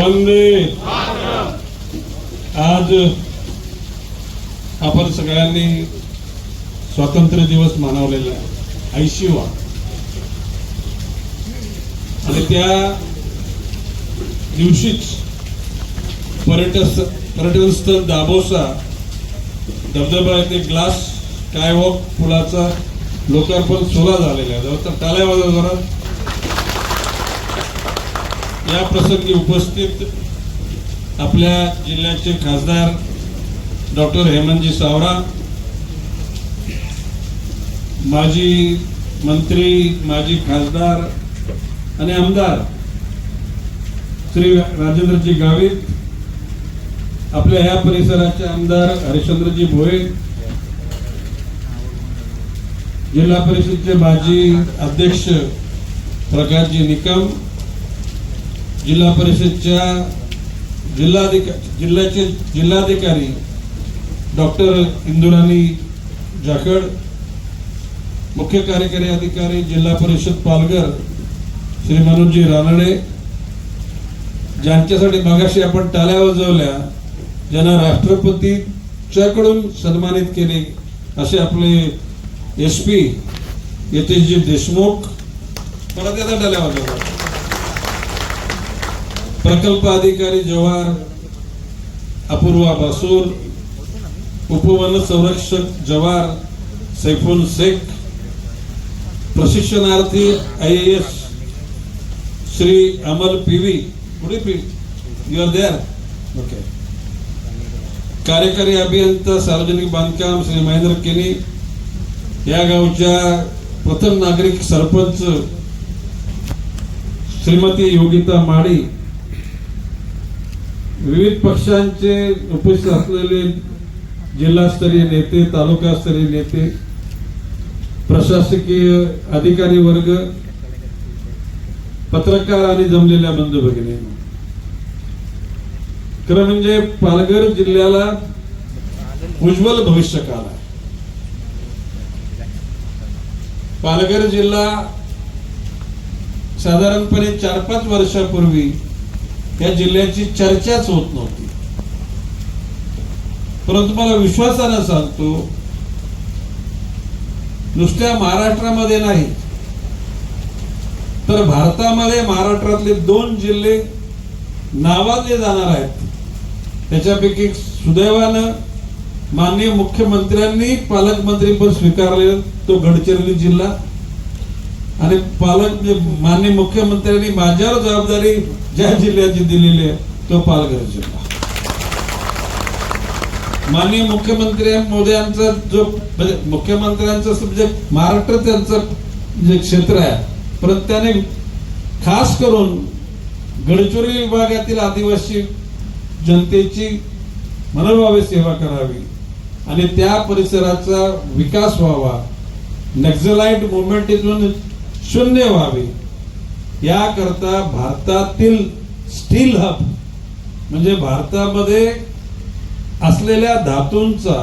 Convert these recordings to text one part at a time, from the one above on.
वंदे आज आपण सगळ्यांनी स्वातंत्र्य दिवस मानवलेला आहे 80वा आणि त्या दिवशीच पर्यटन स्थळ दाभोसा धबधबा येथे ग्लास स्कायवॉक पुलाचा लोकार्पण सोहळा झालेला आहे. तर टाळ्या वाजवा जरा. या प्रसंगी उपस्थित आपल्या जिल्ह्याचे खासदार डॉक्टर हेमंतजी सावरा, माजी मंत्री, माजी खासदार आणि आमदार श्री राजेंद्रजी गावित, आपल्या ह्या परिसराचे आमदार हरिश्चंद्रजी भोये, जिल्हा परिषदेचे माजी अध्यक्ष प्रकाशजी निकम, जिल्हा परिषदच्या जिल्ह्याचे जिल्हाधिकारी डॉक्टर इंदुराणी जाखड, मुख्य कार्यकारी अधिकारी जिल्हा परिषद पालघर श्री मनोजी रानडे, ज्यांच्यासाठी मागाशी आपण टाळ्या वाजवल्या, ज्यांना राष्ट्रपतीच्याकडून सन्मानित केले असे आपले SP यतीशजी देशमुख, परत एकदा टाळ्या वाजवल्या. प्रकल्प अधिकारी जवाहर अपूर्वा बासूर, उपवन संरक्षक जवाहर सैफुल शेख, प्रशिक्षणार्थी IAS Shri Amal PV, you are there, okay. कार्यकारी अभियंता सार्वजनिक बांधकाम श्री महेंद्र केनी, या गावच्या प्रथम नागरिक सरपंच श्रीमती योगिता माडी, विविध पक्षांचे उपस्थित असलेले जिल्हास्तरीय नेते, तालुकास्तरीय नेते, प्रशासकीय अधिकारी वर्ग, पत्रकार आणि जमलेल्या बंधू भगिनी, खरं म्हणजे पालघर जिल्ह्याला उज्ज्वल भविष्य काल आहे. पालघर जिल्हा साधारणपणे 4-5 वर्षापूर्वी या जिल्ह्याची चर्चाच होत नव्हती, परंतु मला विश्वासानं सांगतो, नुसत्या महाराष्ट्रामध्ये नाही तर भारतामध्ये महाराष्ट्रातले 2 जिल्हे नावाजले जाणार आहेत. त्याच्यापैकी सुदैवानं माननीय मुख्यमंत्र्यांनी पालकमंत्रीपद स्वीकारले, तो गडचिरोली जिल्हा, आणि माननीय मुख्यमंत्र्यांनी माझ्यावर जबाबदारी ज्या जिल्ह्याची दिलेली आहे तो पालघर जिल्हा. माननीय मुख्यमंत्री मोदयांचा जो मुख्यमंत्र्यांचा सब्जेक्ट महाराष्ट्र त्यांचं जे क्षेत्र आहे, परंतु त्याने खास करून गडचिरोली विभागातील आदिवासी जनतेची मनोभावे सेवा करावी आणि त्या परिसराचा विकास व्हावा, नक्सलाइट मुवमेंट इथून शून्य व्हावी, याकरता भारतातील स्टील हब म्हणजे भारतामध्ये असलेल्या धातूंचा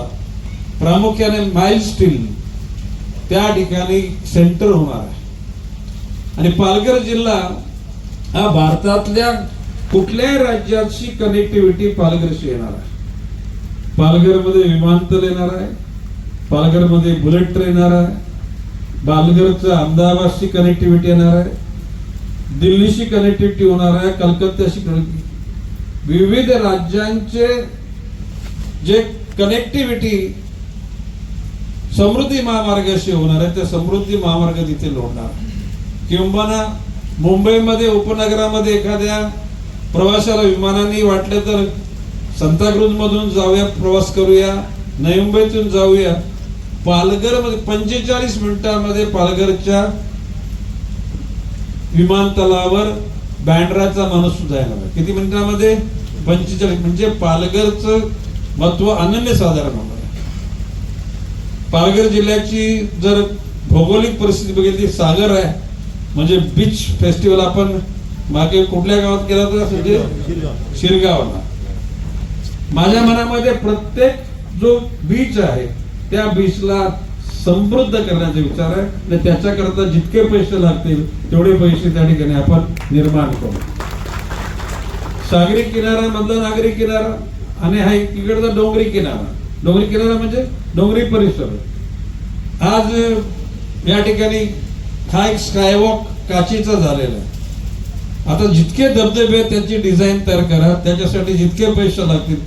प्रामुख्याने माइल स्टील त्या ठिकाणी सेंटर होणार आहे. आणि पालघर जिल्हा हा भारतातल्या कुठल्याही राज्याची कनेक्टिव्हिटी पालघरशी येणार आहे. पालघरमध्ये विमानतळ येणार आहे, पालघरमध्ये बुलेट ट्रेन येणार आहे, पालघरचा अहमदाबादशी कनेक्टिव्हिटी येणार आहे, दिल्लीशी कनेक्टिव्हिटी होणार आहे, कलकत्त्याशी कनेक्टिव्हिटी, विविध राज्यांचे जे कनेक्टिव्हिटी समृद्धी महामार्गाशी होणार आहे, त्या समृद्धी महामार्ग तिथे लोडणार. किंबहुना मुंबईमध्ये उपनगरामध्ये एखाद्या प्रवाशाला विमानाने वाटलं तर सांताक्रूझ मधून जाऊया, प्रवास करूया, नवी मुंबईतून जाऊया, पालघरमध्ये 45 मिनिटांमध्ये पालघरच्या विमानतळावर बँड्राचा माणूस सुद्धा येणार आहे. किती मिनिटांमध्ये? 45. म्हणजे पालघरचं महत्व अनन्यसाधारण होणार आहे. पालघर जिल्ह्याची जर भौगोलिक परिस्थिती बघितली, सागर आहे, म्हणजे बीच फेस्टिवल आपण मागे कुठल्या गावात केला होता? शिरगावला. माझ्या मनामध्ये प्रत्येक जो बीच आहे त्या बीचला समृद्ध करण्याचा विचार आहे आणि त्याच्याकरता जितके पैसे लागतील तेवढे पैसे त्या ठिकाणी आपण निर्माण करू. सागरी किनारा मधला नागरी किनारा आणि हा इकडचा डोंगरी किनारा. डोंगरी किनारा म्हणजे डोंगरी परिसर. आज या ठिकाणी हा एक स्कायवॉक काचीचा झालेला आहे. आता जितके धबधबे आहेत त्याची डिझाईन तयार करा, त्याच्यासाठी जितके पैसे लागतील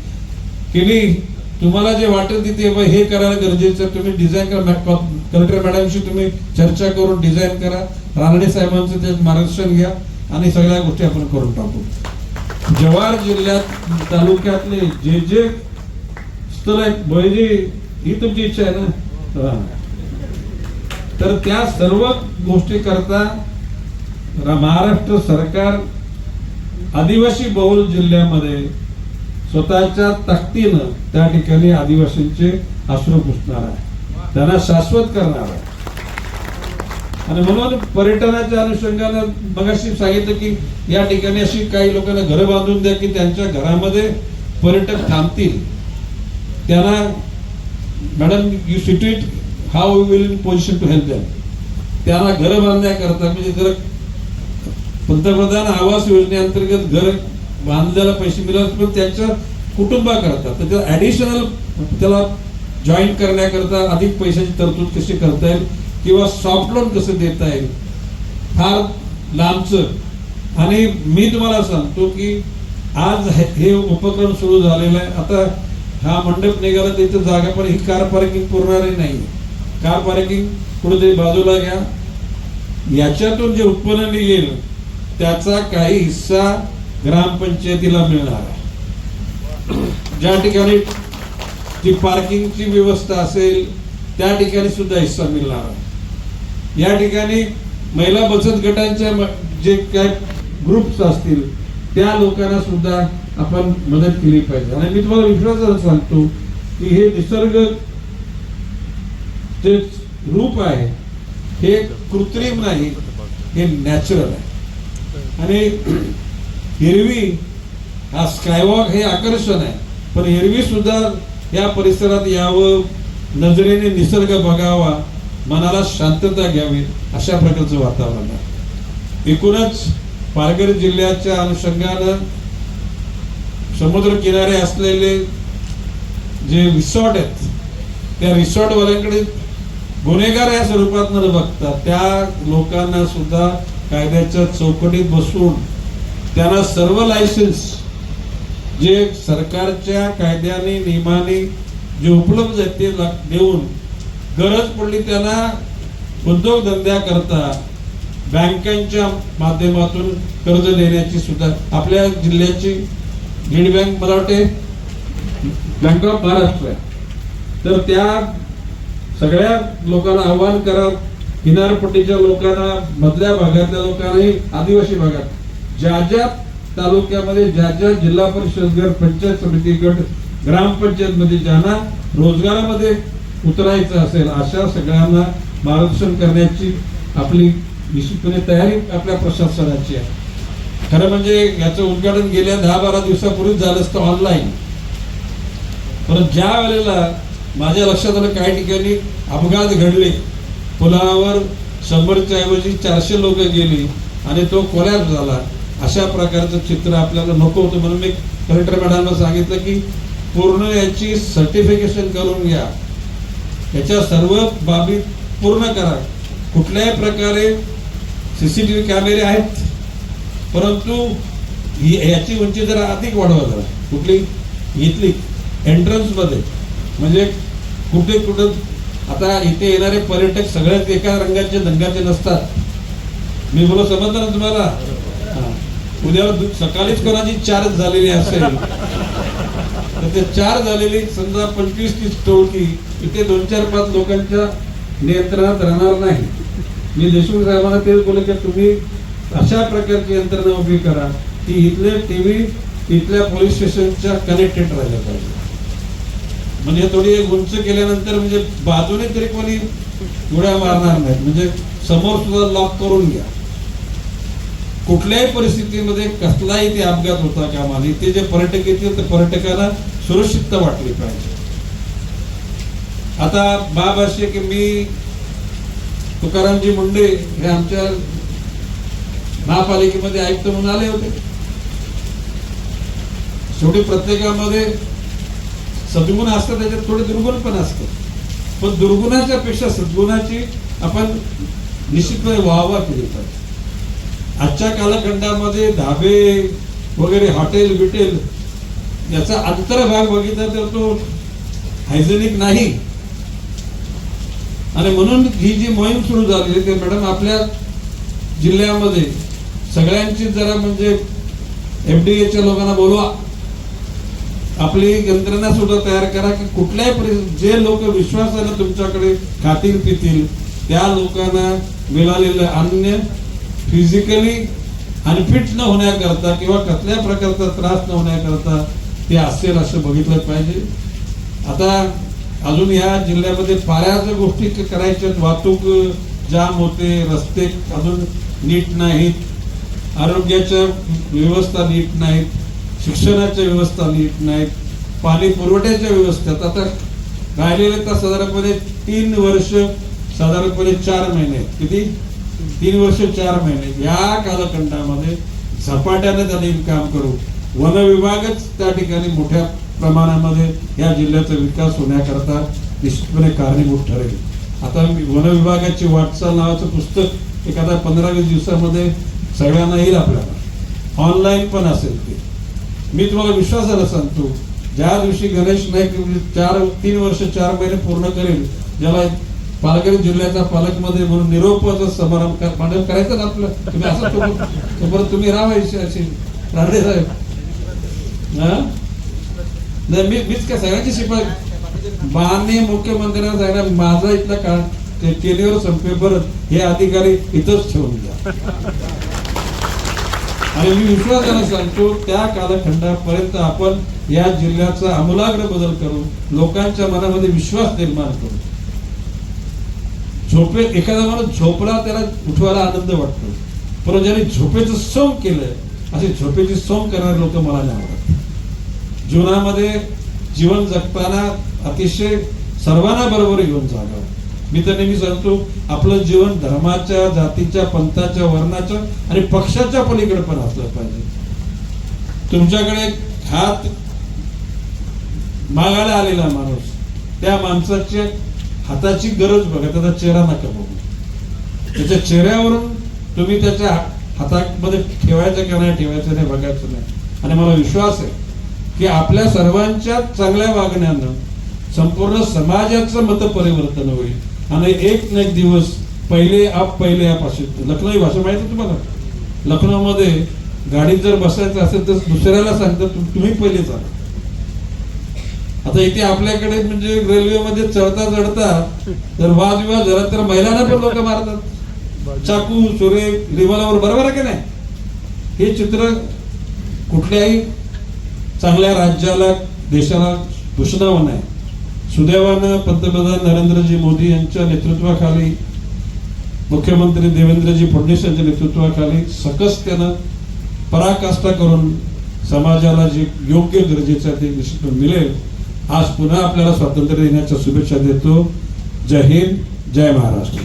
की नाही तुम्हाला जे वाटेल तिथे हे करायला गरजेचं. तुम्ही डिझाईन करा, कलेक्टर मॅडमशी तुम्ही चर्चा करून डिझाईन करा, रानडे साहेबांचं ते मार्गदर्शन घ्या आणि सगळ्या गोष्टी आपण करून टाकू. जव्हार जिल्ह्यात तालुक्यातले जे जे स्थळ आहेत, बळजी ही तुमची इच्छा आहे ना, तर त्या सर्व गोष्टी करता महाराष्ट्र सरकार आदिवासी बहुल जिल्ह्यामध्ये स्वतःच्या ताकदीनं त्या ठिकाणी आदिवासींचे अश्रू पुसणार आहे, त्यांना शाश्वत करणार आहे. आणि म्हणून पर्यटनाच्या अनुषंगानं मगाशी सांगितलं की या ठिकाणी अशी काही लोकांना घरं बांधून द्या की त्यांच्या घरामध्ये पर्यटक थांबतील. त्यांना madam you sit how you will in position to help them. त्यांना घरं बांधण्याकरता म्हणजे जर पंतप्रधान आवास योजनेअंतर्गत घर बांधल्याला पैसे मिळतात पण त्यांच्या कुटुंबाकरता तर त्याला ऍडिशनल त्याला जॉईन करण्याकरता अधिक पैशाची तरतूद कशी करता येईल किंवा सॉफ्ट लोन कसं देता येईल फार लांबचं. आणि मी तुम्हाला सांगतो की आज हे उपक्रम सुरू झालेला आहे. आता हा मंडप निघाला तर इथं जागा पण ही कार पार्किंग पुरणारी नाही. कार पार्किंग कुठेतरी बाजूला घ्या. याच्यातून जे उत्पन्न निघेल त्याचा काही हिस्सा ग्रामपंचायतीला मिळणार आहे. ज्या ठिकाणी जी पार्किंगची व्यवस्था असेल त्या ठिकाणी सुद्धा हिस्सा मिळणार आहे. या ठिकाणी महिला बचत गटांच्या जे काय ग्रुप्स असतील त्या लोकांना सुद्धा आपण मदत केली पाहिजे. आणि मी तुम्हाला विश्वासानं सांगतो की हे निसर्ग जे रूप आहे हे कृत्रिम नाही, हे नॅचरल आहे. आणि एरवी हा स्कायवॉक हे आकर्षण आहे पण एरवी सुद्धा या परिसरात यावं, नजरेने निसर्ग बघावा, मनाला शांतता घ्यावी अशा प्रकारचं वातावरण आहे. एकूणच पालघर जिल्ह्याच्या अनुषंगानं समुद्र किनारे असलेले जे रिसॉर्ट आहेत त्या रिसॉर्ट वाल्यांकडे गुन्हेगार या स्वरूपात न बघता त्या लोकांना सुद्धा कायद्याच्या चौकटीत बसवून त्यांना सर्व लायसन्स जे सरकारच्या कायद्याने नियमाने जे उपलब्ध आहेत ते देऊन गरज पडली त्यांना उद्योगधंद्याकरता बँकांच्या माध्यमातून कर्ज देण्याची सुद्धा आपल्या जिल्ह्याची लीड बँक मला वाटते बँक ऑफ महाराष्ट्र आहे. तर त्या सगळ्या लोकांना आव्हान करा, किनारपट्टीच्या लोकांना, मधल्या भागातल्या लोकांनाही, आदिवासी भागात ज्या ज्या तालुक्यामध्ये ज्या ज्या जिल्हा परिषद गट, पंचायत समिती गट, ग्रामपंचायत मध्ये ज्यांना रोजगारामध्ये उतरायचं असेल अशा सगळ्यांना मार्गदर्शन करण्याची आपली निश्चितपणे तयारी आपल्या प्रशासनाची आहे. खरं म्हणजे याचं उद्घाटन गेल्या 10-12 दिवसापूर्वीच झालं असतं ऑनलाईन. परंतु ज्या वेळेला माझ्या लक्षात आलं काही ठिकाणी अपघात घडले, पुलावर 100च्या ऐवजी 400 लोक गेली आणि तो कोलॅप्स झाला, अशा प्रकारचं चित्र आपल्याला नको होतं. म्हणून मी कलेक्टर मॅडमला सांगितलं की पूर्ण याची सर्टिफिकेशन करून घ्या, याच्या सर्व बाबी पूर्ण करा. कुठल्याही प्रकारे सीसीटीव्ही कॅमेरे आहेत परंतु याची उंची जरा अधिक वाढवा. जरा कुठली इथली एंट्रन्स मध्ये म्हणजे कुठे कुठं आता इथे येणारे पर्यटक सगळ्यात एका रंगाचे रंगाचे नसतात. मी बोल समजलं ना तुम्हाला. उद्या सकाळीच कोणाची चार्ज झालेली असेल तर ते 4 झालेली समजा 25-30 टोळकी इथे 2-4-5 लोकांच्या नियंत्रणात राहणार नाही. मी देशमुख साहेबांना तेच बोलले की तुम्ही अशा प्रकारची यंत्रणा उभी करा की इथले टीव्ही इथल्या पोलीस स्टेशनच्या कनेक्टेड राहिल्या पाहिजे. म्हणजे थोडी उंच केल्यानंतर म्हणजे बाजूने तरी कोणी उड्या मारणार नाहीत. म्हणजे समोर सुद्धा लॉक करून घ्या. कुठल्याही परिस्थितीमध्ये कसलाही ते अपघात होता कामा नये. ते जे पर्यटक येतील त्या पर्यटकांना सुरक्षितता वाटली पाहिजे. आता बाब अशी की मी तुकारामजी मुंडे हे आमच्या महापालिकेमध्ये आयुक्त म्हणून आले होते. शेवटी प्रत्येकामध्ये सद्गुण असतात, त्याच्यात थोडे दुर्गुण पण असतात, पण दुर्गुणाच्या पेक्षा सद्गुणाची आपण निश्चितपणे वाहवा केली पाहिजे. आजच्या कालखंडामध्ये धाबे वगैरे हॉटेल बिटेल याचा अंतर्भाग बघितला तर तो हायजेनिक नाही. आणि म्हणून ही जी मोहीम सुरू झाली ते मॅडम आपल्या जिल्ह्यामध्ये सगळ्यांची जरा म्हणजे FDA लोकांना बोलवा, आपली यंत्रणा सुद्धा तयार करा की कुठल्याही जे लोक विश्वासाने तुमच्याकडे खातील पितील त्या लोकांना मिळालेलं अन्न फिजिकली अनफिट न होण्याकरता किंवा कसल्या प्रकारचा त्रास न होण्याकरता ते असेल असं बघितलं पाहिजे. आता अजून या जिल्ह्यामध्ये बऱ्याच गोष्टी करायच्या, वाहतूक जाम होते, रस्ते अजून नीट नाहीत, आरोग्याच्या व्यवस्था नीट नाहीत, शिक्षणाच्या व्यवस्था नीट नाहीत, पाणी पुरवठ्याच्या व्यवस्थेत आता राहिलेले तर साधारणपणे 3 वर्ष साधारणपणे 4 महिने, किती 3 वर्ष 4 महिने या कालखंडामध्ये झपाट्याने त्यांनी काम करू. वन विभागच त्या ठिकाणी मोठ्या प्रमाणामध्ये या जिल्ह्याचा विकास होण्याकरता निश्चितपणे कारणीभूत ठरेल. आता वन विभागाची वाटचाल नावाचं पुस्तक एखादा 15-20 दिवसामध्ये सगळ्यांना येईल, आपल्याला ऑनलाईन पण असेल ते. मी तुम्हाला विश्वासाला सांगतो, ज्या दिवशी गणेश नाईक 3 वर्ष 4 महिने पूर्ण करेल, ज्याला पालघर जिल्ह्याचा पालकमध्ये म्हणून निरोपाचा समारंभ करायचा ना आपलं, तुम्ही असं तोपर्यंत तुम्ही राहायची अशी राणे साहेब. नाही मीच काय सगळ्यांची शिपाई माननीय मुख्यमंत्र्यांना सांगणार माझा इथला काळ केलीवर संपेपर्यंत हे अधिकारी इथंच ठेवून द्या. आणि मी विश्वासाने सांगतो त्या कालखंडापर्यंत आपण या जिल्ह्याचा आमूलाग्र बदल करू, लोकांच्या मनामध्ये विश्वास निर्माण करू. एखादा माणूस झोपला त्याला उठवायला आनंद वाटतो, पण ज्याने झोपेचं सोंग केलंय असे झोपेची सोंग करणारे लोक मला नाही आवडत. जीवनामध्ये जीवन जगताना अतिशय सर्वांना बरोबर घेऊन जागावं. मी तर नेहमी सांगतो आपलं जीवन धर्माच्या, जातीच्या, पंथाच्या, वर्णाच्या आणि पक्षाच्या पलीकडे पण असलं पाहिजे. तुमच्याकडे हात मागायला आलेला माणूस, त्या माणसाच्या हाताची गरज बघा, त्याचा चेहरा नका बघू. त्याच्या चेहऱ्यावरून तुम्ही त्याच्या हातामध्ये ठेवायचं का नाही ठेवायचं नाही बघायचं नाही. आणि मला विश्वास आहे की आपल्या सर्वांच्या चांगल्या वागण्यानं संपूर्ण समाजाचं मत परिवर्तन होईल आणि एक ना एक दिवस पहिले आप अशी लखनौ भाषा माहिती तुम्हाला. लखनौमध्ये गाडीत जर बसायचं असेल तर दुसऱ्याला सांगतात तुम्ही पहिले चाला. आता इथे आपल्याकडे म्हणजे रेल्वेमध्ये चढता जर वादविवाद झाला तर महिलांना पण लोक मारतात, चाकू सुरे रिव्हॉल्वर, बरोबर आहे की नाही. हे चित्र कुठल्याही चांगल्या राज्याला, देशाला दुष्णावं नाही. सुदैवानं पंतप्रधान नरेंद्रजी मोदी यांच्या नेतृत्वाखाली, मुख्यमंत्री देवेंद्रजी फडणवीस यांच्या नेतृत्वाखाली सकसतेनं पराकाष्ठा करून समाजाला जे योग्य गरजेचं ते निश्चित मिळेल. आज पुन्हा आपल्याला स्वातंत्र्य दिनाच्या शुभेच्छा देतो. जय हिंद, जय महाराष्ट्र.